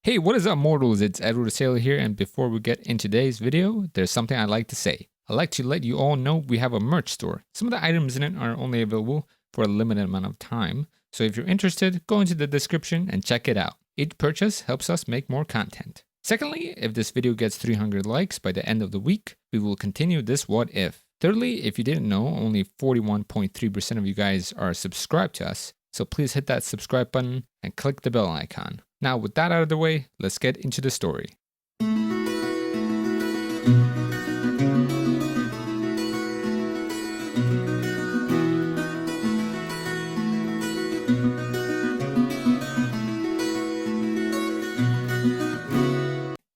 Hey, what is up, mortals? It's Edward Sailor here, and before we get into today's video, there's something I'd like to say. I'd like to let you all know we have a merch store. Some of the items in it are only available for a limited amount of time, so if you're interested, go into the description and check it out. Each purchase helps us make more content. Secondly, if this video gets 300 likes by the end of the week, we will continue this what if. Thirdly, if you didn't know, only 41.3% of you guys are subscribed to us, so please hit that subscribe button and click the bell icon. Now, with that out of the way, let's get into the story.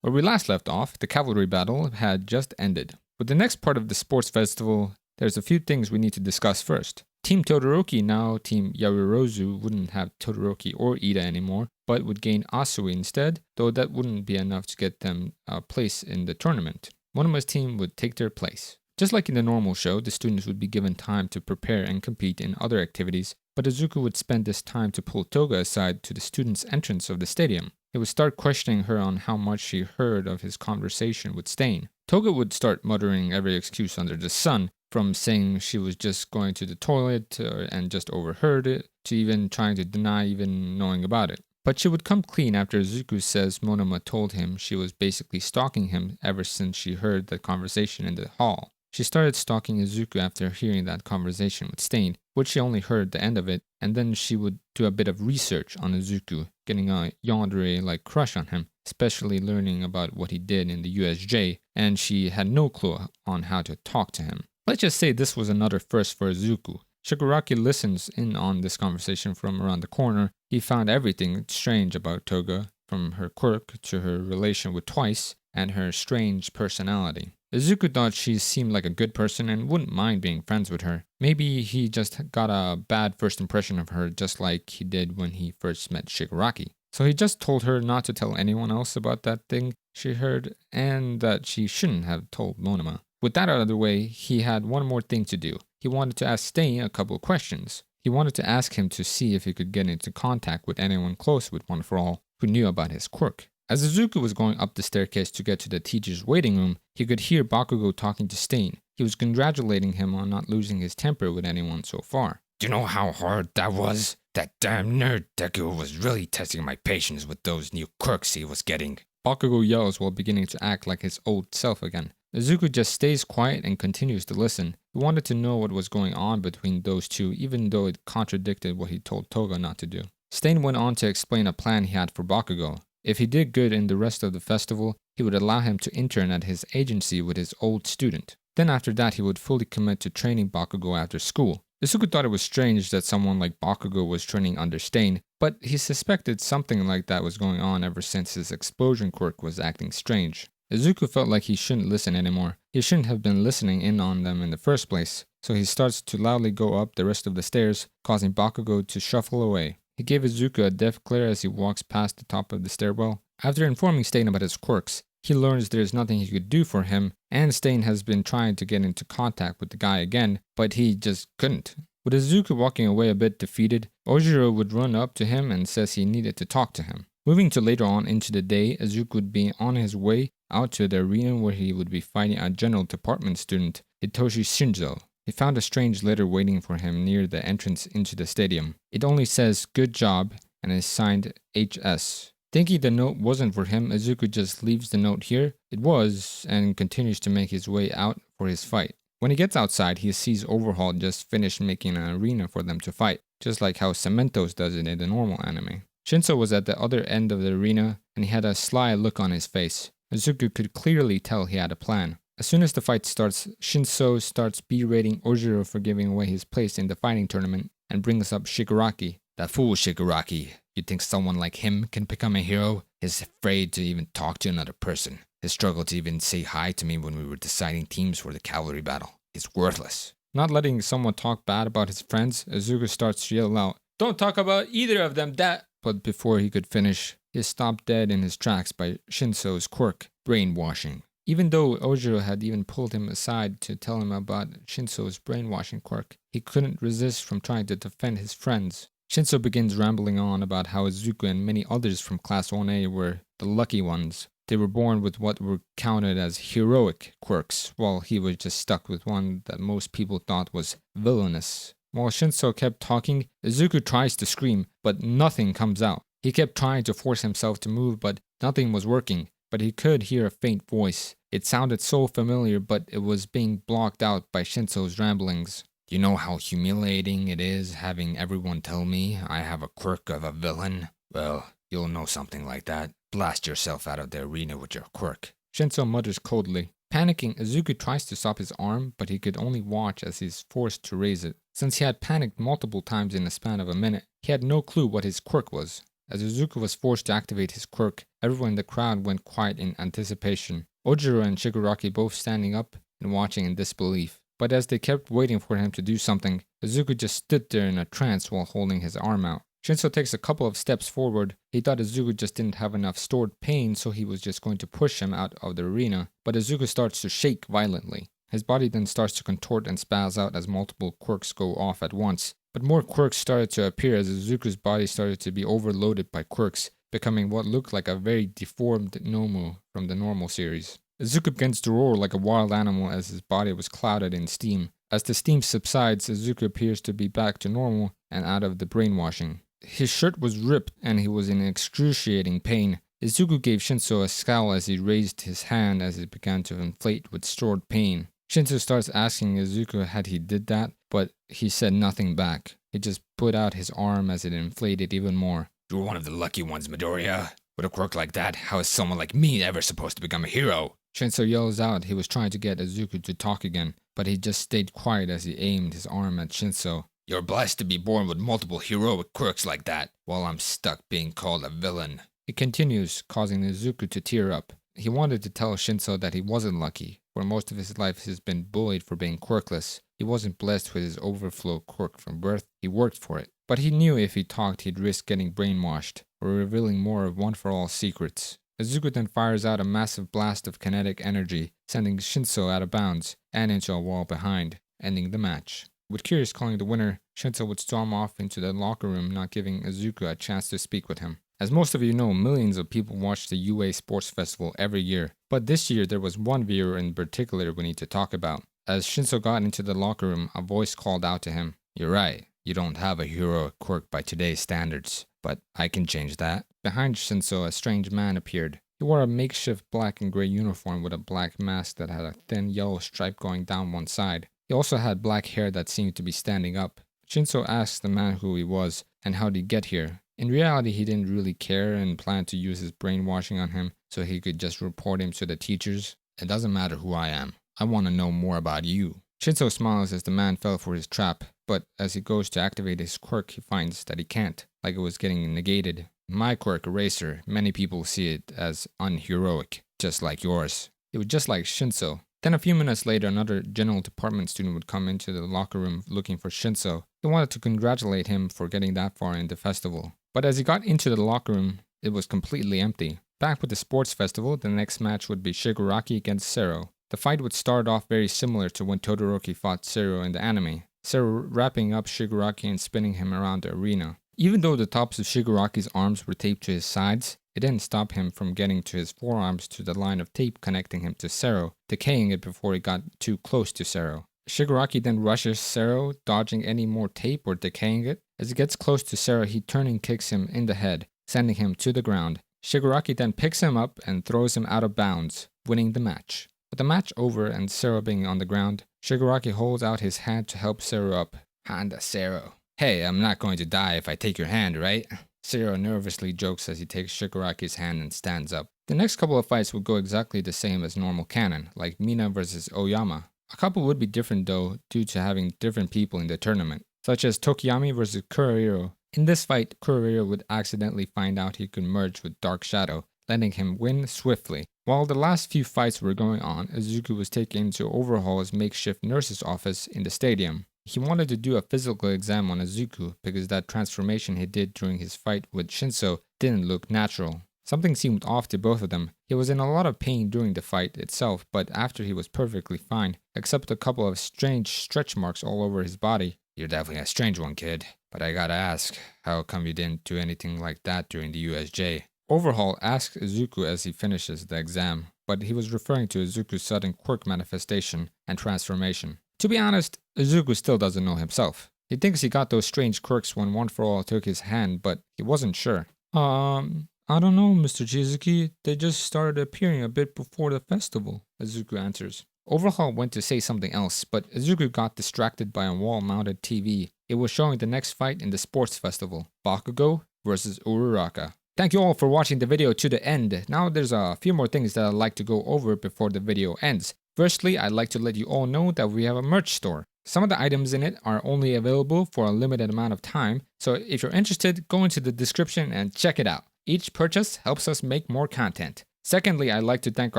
Where we last left off, the cavalry battle had just ended. With the next part of the sports festival, there's a few things we need to discuss first. Team Todoroki, now Team Yaoyorozu, wouldn't have Todoroki or Ida anymore, but would gain Asui instead, though that wouldn't be enough to get them a place in the tournament. Monoma's team would take their place. Just like in the normal show, the students would be given time to prepare and compete in other activities, but Izuku would spend this time to pull Toga aside to the students' entrance of the stadium. He would start questioning her on how much she heard of his conversation with Stain. Toga would start muttering every excuse under the sun, from saying she was just going to the toilet and just overheard it, to even trying to deny even knowing about it. But she would come clean after Izuku says Monoma told him she was basically stalking him ever since she heard the conversation in the hall. She started stalking Izuku after hearing that conversation with Stain, which she only heard the end of it, and then she would do a bit of research on Izuku, getting a yandere-like crush on him, especially learning about what he did in the USJ, and she had no clue on how to talk to him. Let's just say this was another first for Izuku. Shigaraki listens in on this conversation from around the corner. He found everything strange about Toga, from her quirk to her relation with Twice, and her strange personality. Izuku thought she seemed like a good person and wouldn't mind being friends with her. Maybe he just got a bad first impression of her just like he did when he first met Shigaraki. So he just told her not to tell anyone else about that thing she heard and that she shouldn't have told Monoma. With that out of the way, he had one more thing to do. He wanted to ask Stain a couple questions. He wanted to ask him to see if he could get into contact with anyone close with One For All who knew about his quirk. As Izuku was going up the staircase to get to the teacher's waiting room, he could hear Bakugo talking to Stain. He was congratulating him on not losing his temper with anyone so far. Do you know how hard that was? That damn nerd Deku was really testing my patience with those new quirks he was getting. Bakugo yells while beginning to act like his old self again. Izuku just stays quiet and continues to listen. He wanted to know what was going on between those two, even though it contradicted what he told Toga not to do. Stain went on to explain a plan he had for Bakugo. If he did good in the rest of the festival, he would allow him to intern at his agency with his old student. Then after that, he would fully commit to training Bakugo after school. Izuku thought it was strange that someone like Bakugo was training under Stain, but he suspected something like that was going on ever since his explosion quirk was acting strange. Izuku felt like he shouldn't listen anymore. He shouldn't have been listening in on them in the first place, so he starts to loudly go up the rest of the stairs, causing Bakugo to shuffle away. He gave Izuku a death glare as he walks past the top of the stairwell. After informing Stain about his quirks, he learns there's nothing he could do for him, and Stain has been trying to get into contact with the guy again, but he just couldn't. With Izuku walking away a bit defeated, Ojiro would run up to him and says he needed to talk to him. Moving to later on into the day, Izuku would be on his way out to the arena where he would be fighting a general department student, Hitoshi Shinso. He found a strange letter waiting for him near the entrance into the stadium. It only says "Good job" and is signed HS. Thinking the note wasn't for him, Izuku just leaves the note here. It was, and continues to make his way out for his fight. When he gets outside, he sees Overhaul just finished making an arena for them to fight, just like how Cementos does it in the normal anime. Shinso was at the other end of the arena, and he had a sly look on his face. Izuku could clearly tell he had a plan. As soon as the fight starts, Shinso starts berating Ojiro for giving away his place in the fighting tournament and brings up Shigaraki. That fool Shigaraki. You think someone like him can become a hero? He's afraid to even talk to another person. He struggled to even say hi to me when we were deciding teams for the cavalry battle. He's worthless. Not letting someone talk bad about his friends, Izuku starts to yell out, "Don't talk about either of them, that..." But before he could finish, he is stopped dead in his tracks by Shinso's quirk, brainwashing. Even though Ojiro had even pulled him aside to tell him about Shinso's brainwashing quirk, he couldn't resist from trying to defend his friends. Shinso begins rambling on about how Izuku and many others from Class 1A were the lucky ones. They were born with what were counted as heroic quirks, while he was just stuck with one that most people thought was villainous. While Shinso kept talking, Izuku tries to scream, but nothing comes out. He kept trying to force himself to move, but nothing was working. But he could hear a faint voice. It sounded so familiar, but it was being blocked out by Shinso's ramblings. You know how humiliating it is having everyone tell me I have a quirk of a villain? Well, you'll know something like that. Blast yourself out of the arena with your quirk. Shinso mutters coldly. Panicking, Izuku tries to stop his arm, but he could only watch as he's forced to raise it. Since he had panicked multiple times in the span of a minute, he had no clue what his quirk was. As Izuku was forced to activate his quirk, everyone in the crowd went quiet in anticipation. Ojiro and Shigaraki both standing up and watching in disbelief. But as they kept waiting for him to do something, Izuku just stood there in a trance while holding his arm out. Shinso takes a couple of steps forward. He thought Izuku just didn't have enough stored pain, so he was just going to push him out of the arena. But Izuku starts to shake violently. His body then starts to contort and spaz out as multiple quirks go off at once. But more quirks started to appear as Izuku's body started to be overloaded by quirks, becoming what looked like a very deformed Nomu from the normal series. Izuku begins to roar like a wild animal as his body was clouded in steam. As the steam subsides, Izuku appears to be back to normal and out of the brainwashing. His shirt was ripped and he was in excruciating pain. Izuku gave Shinso a scowl as he raised his hand as it began to inflate with stored pain. Shinso starts asking Izuku had he did that, but he said nothing back. He just put out his arm as it inflated even more. You're one of the lucky ones, Midoriya. With a quirk like that, how is someone like me ever supposed to become a hero? Shinso yells out. He was trying to get Izuku to talk again, but he just stayed quiet as he aimed his arm at Shinso. You're blessed to be born with multiple heroic quirks like that, while I'm stuck being called a villain. It continues, causing Izuku to tear up. He wanted to tell Shinso that he wasn't lucky. For most of his life, he's been bullied for being quirkless. He wasn't blessed with his overflow quirk from birth. He worked for it. But he knew if he talked, he'd risk getting brainwashed, or revealing more of one-for-all secrets. Izuku then fires out a massive blast of kinetic energy, sending Shinso out of bounds and into a wall behind, ending the match. With Curious calling the winner, Shinso would storm off into the locker room, not giving Izuku a chance to speak with him. As most of you know, millions of people watch the UA Sports Festival every year, but this year there was one viewer in particular we need to talk about. As Shinso got into the locker room, a voice called out to him. You're right, you don't have a heroic quirk by today's standards, but I can change that. Behind Shinso, a strange man appeared. He wore a makeshift black and gray uniform with a black mask that had a thin yellow stripe going down one side. He also had black hair that seemed to be standing up. Shinso asked the man who he was and how did he get here. In reality, he didn't really care and planned to use his brainwashing on him so he could just report him to the teachers. It doesn't matter who I am. I want to know more about you. Shinso smiles as the man fell for his trap, but as he goes to activate his quirk, he finds that he can't, like it was getting negated. My quirk, Eraser, many people see it as unheroic, just like yours. It was just like Shinso. Then a few minutes later, another general department student would come into the locker room looking for Shinso. He wanted to congratulate him for getting that far in the festival. But as he got into the locker room, it was completely empty. Back with the sports festival, the next match would be Shigaraki against Sero. The fight would start off very similar to when Todoroki fought Sero in the anime. Sero wrapping up Shigaraki and spinning him around the arena. Even though the tops of Shigaraki's arms were taped to his sides, it didn't stop him from getting to his forearms to the line of tape connecting him to Sero, decaying it before he got too close to Sero. Shigaraki then rushes Sero, dodging any more tape or decaying it. As he gets close to Sero, he turning kicks him in the head, sending him to the ground. Shigaraki then picks him up and throws him out of bounds, winning the match. With the match over and Sero being on the ground, Shigaraki holds out his hand to help Sero up. Handa Sero. Hey, I'm not going to die if I take your hand, right? Sero nervously jokes as he takes Shigaraki's hand and stands up. The next couple of fights would go exactly the same as normal canon, like Mina versus Oyama. A couple would be different though, due to having different people in the tournament, such as Tokiyami versus Kurihiro. In this fight, Kurihiro would accidentally find out he could merge with Dark Shadow, letting him win swiftly. While the last few fights were going on, Izuku was taken to overhaul his makeshift nurse's office in the stadium. He wanted to do a physical exam on Izuku because that transformation he did during his fight with Shinso didn't look natural. Something seemed off to both of them. He was in a lot of pain during the fight itself, but after he was perfectly fine, except a couple of strange stretch marks all over his body. You're definitely a strange one, kid. But I gotta ask, how come you didn't do anything like that during the USJ? Overhaul asks Izuku as he finishes the exam, but he was referring to Izuku's sudden quirk manifestation and transformation. To be honest, Izuku still doesn't know himself. He thinks he got those strange quirks when One For All took his hand, but he wasn't sure. I don't know, Mr. Chizuki. They just started appearing a bit before the festival, Izuku answers. Overhaul went to say something else, but Izuku got distracted by a wall-mounted TV. It was showing the next fight in the sports festival, Bakugo versus Uraraka. Thank you all for watching the video to the end. Now there's a few more things that I'd like to go over before the video ends. Firstly, I'd like to let you all know that we have a merch store. Some of the items in it are only available for a limited amount of time, so if you're interested, go into the description and check it out. Each purchase helps us make more content. Secondly, I'd like to thank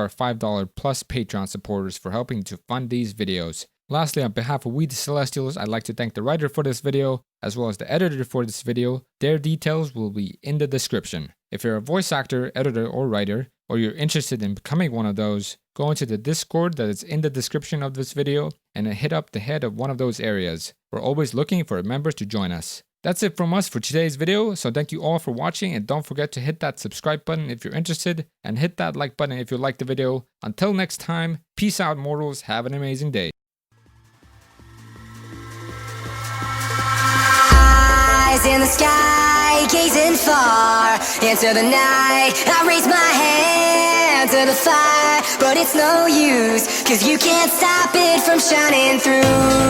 our $5 plus Patreon supporters for helping to fund these videos. Lastly, on behalf of We the Celestials, I'd like to thank the writer for this video, as well as the editor for this video. Their details will be in the description. If you're a voice actor, editor, or writer, or you're interested in becoming one of those, go into the Discord that is in the description of this video and hit up the head of one of those areas. We're always looking for members to join us. That's it from us for today's video, so thank you all for watching, and don't forget to hit that subscribe button if you're interested, and hit that like button if you liked the video. Until next time, peace out mortals, have an amazing day. Eyes in the sky, gazing far into the night. I raise my hand to the fire, but it's no use, 'cause you can't stop it from shining through.